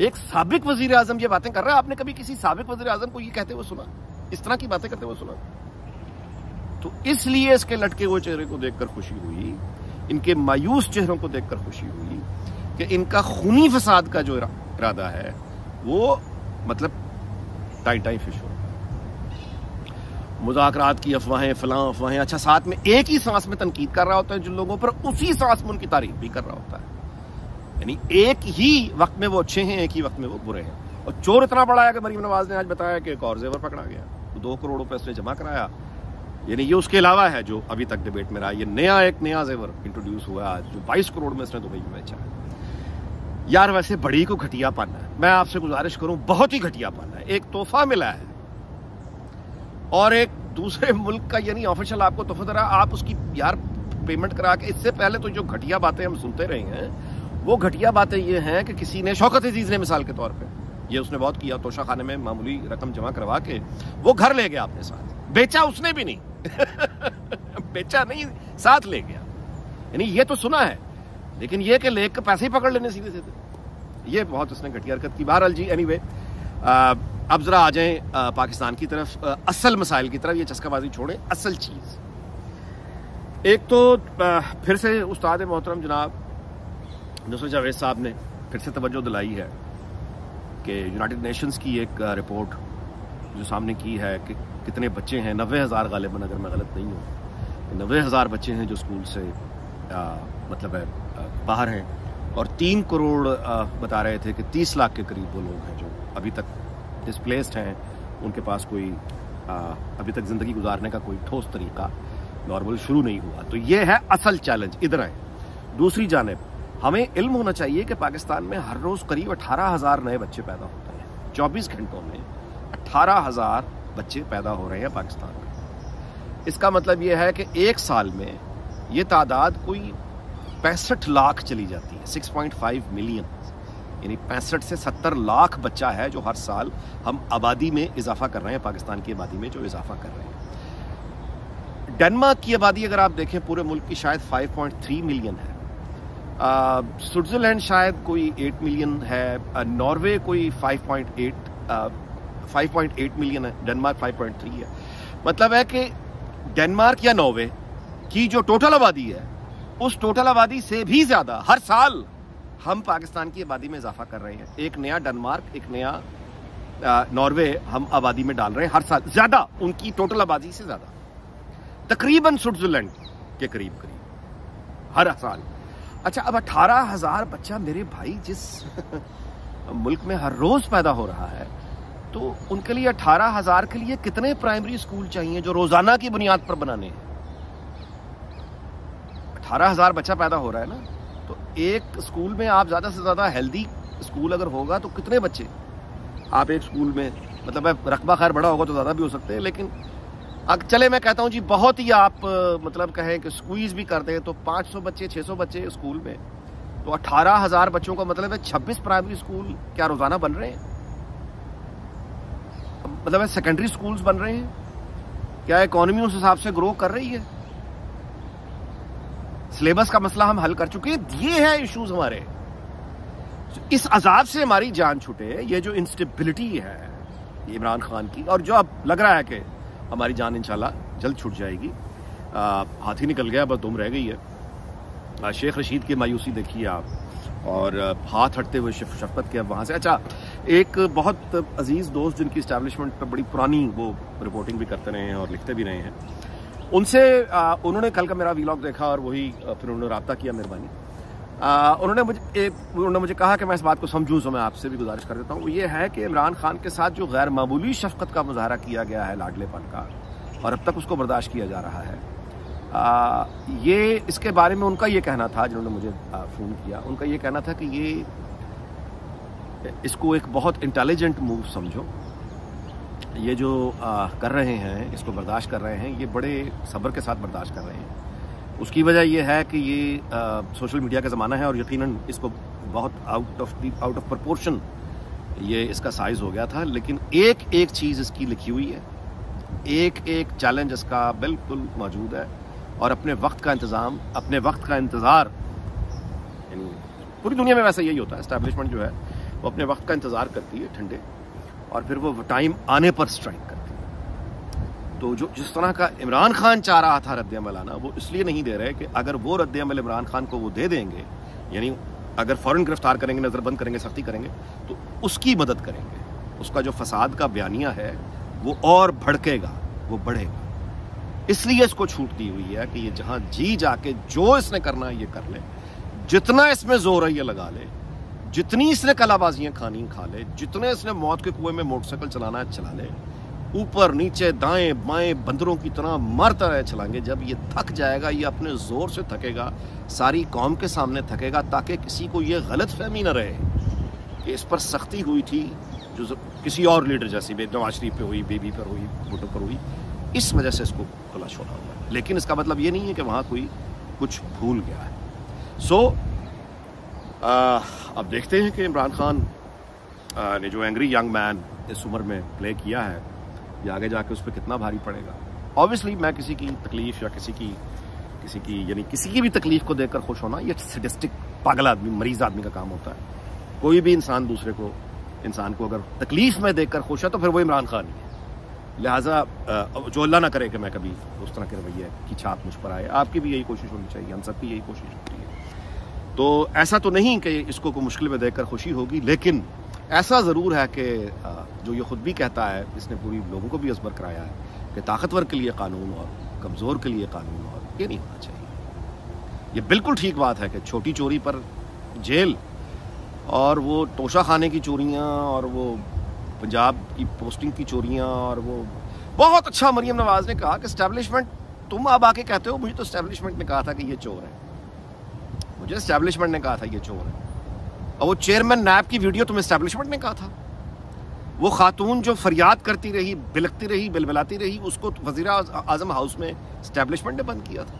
ایک سابق وزیر اعظم یہ باتیں کر رہا ہے. آپ نے کبھی کسی سابق وزیر اعظم کو یہ کہتے ہوئے سنا, اس طرح کی باتیں کرتے ہوئے سنا؟ تو اس لیے اس کے لٹکے ہوئے چہرے کو دیکھ کر خوشی ہوئی, ان کے مایوس چہروں کو دیکھ کر خوشی ہوئی کہ ان کا خونی فساد کا جو ارادہ ہے وہ مطلب ٹائی فش ہو. مذاکرات کی افواہیں, فلاں افواہیں. اچھا, ساتھ میں ایک ہی سانس میں تنقید کر رہا ہوتا ہے جن لوگوں پر, اسی سانس میں ان کی تعریف بھی کر رہا ہوتا ہے. یعنی ایک ہی وقت میں وہ اچھے ہیں, ایک ہی وقت میں وہ برے ہیں. اور چور اتنا بڑا ہے کہ مریم نواز نے آج بتایا کہ ایک اور زیور پکڑا گیا, 2 کروڑ روپے اس نے جمع کرایا. یعنی یہ اس کے علاوہ ہے جو ابھی تک ڈیبیٹ میں رہا. یہ ایک نیا زیور انٹروڈیوس ہوا آج جو 22 کروڑ میں اس نے دبئی میں بیچا ہے. یار ویسے بڑی کو گھٹیا پن ہے, میں آپ سے گزارش کروں, بہت ہی گھٹیا پن ہے. ایک تحفہ ملا ہے اور ایک دوسرے ملک کا یعنی آفیشل آپ کو تحفہ دے رہا, آپ اس کی یار پیمنٹ کرا کے. اس سے پہلے تو جو گھٹیا باتیں ہم سنتے رہے ہیں وہ گھٹیا باتیں یہ ہیں کہ کسی نے, شوکت عزیز نے مثال کے طور پہ, یہ اس نے بہت کیا, توشہ خانے میں معمولی رقم جمع کروا کے وہ گھر لے گیا اپنے ساتھ. بیچا اس نے بھی نہیں بیچا نہیں, ساتھ لے گیا. یعنی یہ تو سنا ہے, لیکن یہ کہ لے کے پیسے ہی پکڑ لینے سیدھے سیدھے, یہ بہت اس نے گھٹیا حرکت کی. بہرحال جی, اینی وے, اب ذرا آ جائیں پاکستان کی طرف, اصل مسائل کی طرف. یہ چسکا بازی چھوڑیں, اصل چیز. ایک تو پھر سے استاد محترم جناب نصرت جاوید صاحب نے پھر سے توجہ دلائی ہے کہ یونائٹڈ نیشنز کی ایک رپورٹ جو سامنے کی ہے کہ کتنے بچے ہیں, 90,000 غالباً اگر میں غلط نہیں ہوں, 90,000 بچے ہیں جو اسکول سے مطلب ہے باہر ہیں, اور 3 کروڑ بتا رہے تھے کہ 30 لاکھ کے قریب وہ لوگ ہیں جو ابھی تک ڈسپلیسڈ ہیں. ان کے پاس کوئی ابھی تک زندگی گزارنے کا کوئی ٹھوس طریقہ نارمل شروع نہیں ہوا. تو یہ ہے اصل چیلنج. ادھر آئیں. دوسری جانب ہمیں علم ہونا چاہیے کہ پاکستان میں ہر روز قریب 18,000 نئے بچے پیدا ہوتے ہیں. 24 گھنٹوں میں 18,000 بچے پیدا ہو رہے ہیں پاکستان میں. اس کا مطلب یہ ہے کہ ایک سال میں یہ تعداد کوئی 65 لاکھ چلی جاتی ہے, 6.5 ملین. یعنی 65 سے 70 لاکھ بچہ ہے جو ہر سال ہم آبادی میں اضافہ کر رہے ہیں, پاکستان کی آبادی میں جو اضافہ کر رہے ہیں. ڈنمارک کی آبادی اگر آپ دیکھیں پورے ملک کی شاید 5.3 ملین ہے. سوئٹزرلینڈ شاید کوئی 8 ملین ہے. ناروے کوئی 5.8 ملین ہے. ڈنمارک 5.3 ہے. مطلب ہے کہ ڈنمارک یا ناروے کی جو ٹوٹل آبادی ہے اس ٹوٹل آبادی سے بھی زیادہ ہر سال ہم پاکستان کی آبادی میں اضافہ کر رہے ہیں. ایک نیا ڈنمارک, ایک نیا ناروے ہم آبادی میں ڈال رہے ہیں ہر سال, زیادہ ان کی ٹوٹل آبادی سے زیادہ, تقریباً سوئٹزرلینڈ کے قریب ہر سال. اچھا, اب 18,000 بچہ میرے بھائی جس ملک میں ہر روز پیدا ہو رہا ہے, تو ان کے لیے 18,000 کے لیے کتنے پرائمری اسکول چاہیے جو روزانہ کی بنیاد پر بنانے ہیں؟ 18,000 بچہ پیدا ہو رہا ہے نا, تو ایک اسکول میں آپ زیادہ سے زیادہ ہیلدی اسکول اگر ہوگا تو کتنے بچے آپ ایک اسکول میں, مطلب رقبہ خیر بڑا ہوگا تو زیادہ بھی ہو سکتے ہیں, لیکن چلے میں کہتا ہوں جی بہت ہی آپ مطلب کہیں کہ سکویز بھی کر دیں تو 500 بچے 600 بچے اسکول میں, تو 18,000 بچوں کا مطلب ہے 26 پرائمری اسکول کیا روزانہ بن رہے ہیں؟ مطلب ہے سیکنڈری اسکولز بن رہے ہیں کیا؟ اکانومی اس حساب سے گرو کر رہی ہے؟ سلیبس کا مسئلہ ہم حل کر چکے ہیں. یہ ہے ایشوز ہمارے. اس عذاب سے ہماری جان چھوٹے, یہ جو انسٹیبلٹی ہے عمران خان کی, اور جو اب لگ رہا ہے کہ ہماری جان انشاءاللہ جلد چھوٹ جائے گی. ہاتھ ہی نکل گیا, بس دم رہ گئی ہے. شیخ رشید کی مایوسی دیکھیے آپ, اور ہاتھ ہٹتے ہوئے شفقت کے اب وہاں سے. اچھا, ایک بہت عزیز دوست جن کی اسٹیبلشمنٹ پہ بڑی پرانی وہ رپورٹنگ بھی کرتے رہے ہیں اور لکھتے بھی رہے ہیں, ان سے انہوں نے کل کا میرا ویلاگ دیکھا اور وہی پھر انہوں نے رابطہ کیا. مہربانی. انہوں نے مجھے کہا کہ میں اس بات کو سمجھوں, تو میں آپ سے بھی گزارش کر دیتا ہوں. وہ یہ ہے کہ عمران خان کے ساتھ جو غیر معمولی شفقت کا مظاہرہ کیا گیا ہے, لاڈلے پن کا, اور اب تک اس کو برداشت کیا جا رہا ہے, یہ اس کے بارے میں ان کا یہ کہنا تھا, جنہوں نے مجھے فون کیا, ان کا یہ کہنا تھا کہ یہ اس کو ایک بہت انٹیلیجنٹ موو سمجھو. یہ جو کر رہے ہیں, اس کو برداشت کر رہے ہیں, یہ بڑے صبر کے ساتھ برداشت کر رہے ہیں. اس کی وجہ یہ ہے کہ یہ سوشل میڈیا کا زمانہ ہے, اور یقیناً اس کو بہت آؤٹ آف پرپورشن یہ اس کا سائز ہو گیا تھا. لیکن ایک ایک چیز اس کی لکھی ہوئی ہے, ایک ایک چیلنج اس کا بالکل موجود ہے, اور اپنے وقت کا انتظام, اپنے وقت کا انتظار, یعنی پوری دنیا میں ویسا یہی ہوتا ہے. اسٹیبلشمنٹ جو ہے وہ اپنے وقت کا انتظار کرتی ہے ٹھنڈے، اور پھر وہ ٹائم آنے پر سٹرائک کرتی ہے۔ تو جس طرح کا عمران خان چاہ رہا تھا رد عمل آنا، وہ اس لیے نہیں دے رہے کہ اگر وہ رد عمل عمران خان کو وہ دے دیں گے، یعنی اگر فوراً گرفتار کریں گے، نظر بند کریں گے، سختی کریں گے، تو اس کی مدد کریں گے، اس کا جو فساد کا بیانیہ ہے وہ اور بھڑکے گا، وہ بڑھے گا۔ اس لیے اس کو چھوٹ دی ہوئی ہے کہ یہ جہاں جی جا کے جو اس نے کرنا ہے یہ کر لے، جتنا اس میں زور ہے یہ لگا لے، جتنی اس نے کلا بازیاں کھانی کھا لے، جتنے اس نے موت کے کنویں میں موٹر سائیکل چلانا ہے چلا لے، اوپر نیچے دائیں بائیں بندروں کی طرح مارتا رہے چلائیں۔ جب یہ تھک جائے گا، یہ اپنے زور سے تھکے گا، ساری قوم کے سامنے تھکے گا، تاکہ کسی کو یہ غلط فہمی نہ رہے کہ اس پر سختی ہوئی تھی جو کسی اور لیڈر جیسی نواز شریف پہ ہوئی، بی بی پر ہوئی، بھٹو پر ہوئی، اس وجہ سے اس کو کھلا چھوڑا ہوا ہے۔ لیکن اس کا مطلب یہ نہیں ہے کہ وہاں کوئی کچھ بھول گیا ہے۔ اب دیکھتے ہیں کہ عمران خان نے جو اینگری ینگ مین اس عمر میں پلے کیا ہے، یہ آگے جا کے اس پہ کتنا بھاری پڑے گا۔ آبویسلی میں کسی کی تکلیف یا کسی کی بھی تکلیف کو دیکھ کر خوش ہونا، یہ سیڈسٹک پاگل آدمی، مریض آدمی کا کام ہوتا ہے۔ کوئی بھی انسان کو اگر تکلیف میں دیکھ کر خوش ہے تو پھر وہ عمران خان ہی ہے۔ لہٰذا جو اللہ نہ کرے کہ میں کبھی اس طرح کے رویے کی چھاپ مجھ پر آئے۔ آپ کی بھی یہی کوشش ہونی چاہیے، ہم سب کی یہی کوشش ہوتی ہے۔ تو ایسا تو نہیں کہ اس کو کوئی مشکل میں دیکھ کر خوشی ہوگی، لیکن ایسا ضرور ہے کہ جو یہ خود بھی کہتا ہے، اس نے پوری لوگوں کو بھی ازبر کرایا ہے کہ طاقتور کے لیے قانون اور کمزور کے لیے قانون، اور یہ نہیں ہونا چاہیے۔ یہ بالکل ٹھیک بات ہے کہ چھوٹی چوری پر جیل، اور وہ توشہ خانے کی چوریاں، اور وہ پنجاب کی پوسٹنگ کی چوریاں، اور وہ بہت اچھا مریم نواز نے کہا کہ اسٹیبلشمنٹ، تم اب آ کے کہتے ہو مجھے تو اسٹیبلشمنٹ نے کہا تھا کہ یہ چور ہے، مجھے اسٹیبلشمنٹ نے کہا تھا یہ چور ہے۔ اور وہ چیئرمین نیب کی ویڈیو تمہیں اسٹیبلشمنٹ نے کہا تھا۔ وہ خاتون جو فریاد کرتی رہی، بلکتی رہی، بلبلاتی رہی، اس کو وزیر اعظم ہاؤس میں اسٹیبلشمنٹ نے بند کیا تھا۔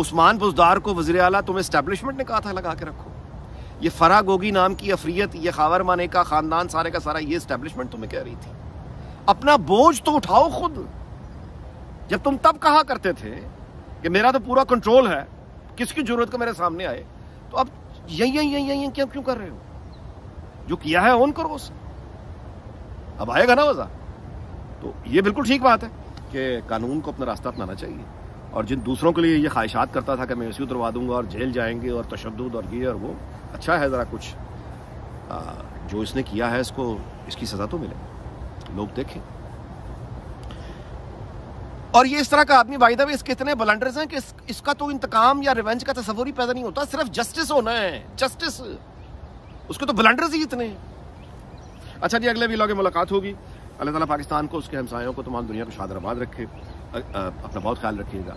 عثمان بزدار کو وزیر اعلیٰ تمہیں اسٹیبلشمنٹ نے کہا تھا لگا کے رکھو۔ یہ فرا گوگی نام کی افریت، یہ خاور مانے کا خاندان سارے کا سارا، یہ اسٹیبلشمنٹ تمہیں کہہ رہی تھی۔ اپنا بوجھ تو اٹھاؤ خود۔ جب تم تب کہا کرتے تھے کہ میرا تو پورا کنٹرول ہے، کس کی ضرورت کا میرے سامنے آئے، تو اب یہی کیوں کر رہے ہو؟ جو کیا ہے اون کرو اسے، اب آئے گا نا وضع۔ تو یہ بالکل ٹھیک بات ہے کہ قانون کو اپنا راستہ اپنانا چاہیے، اور جن دوسروں کے لیے یہ خواہشات کرتا تھا کہ میں اسی اتروا دوں گا اور جیل جائیں گے اور تشدد اور یہ اور وہ، اچھا ہے ذرا کچھ جو اس نے کیا ہے اس کو، اس کی سزا تو ملے، لوگ دیکھیں۔ اور یہ اس طرح کا آدمی بائی دا وے، اس کے اتنے بلنڈرز ہیں کہ اس کا تو انتقام یا ریونج کا تصور ہی پیدا نہیں ہوتا، صرف جسٹس ہونا ہے، جسٹس، اس کے تو بلنڈرز ہی اتنے ہیں۔ اچھا جی، اگلے ویلاگ میں ملاقات ہوگی۔ اللہ تعالیٰ پاکستان کو، اس کے ہمسایوں کو، تمام دنیا کو شاد و آباد رکھے۔ اپنا بہت خیال رکھیے گا۔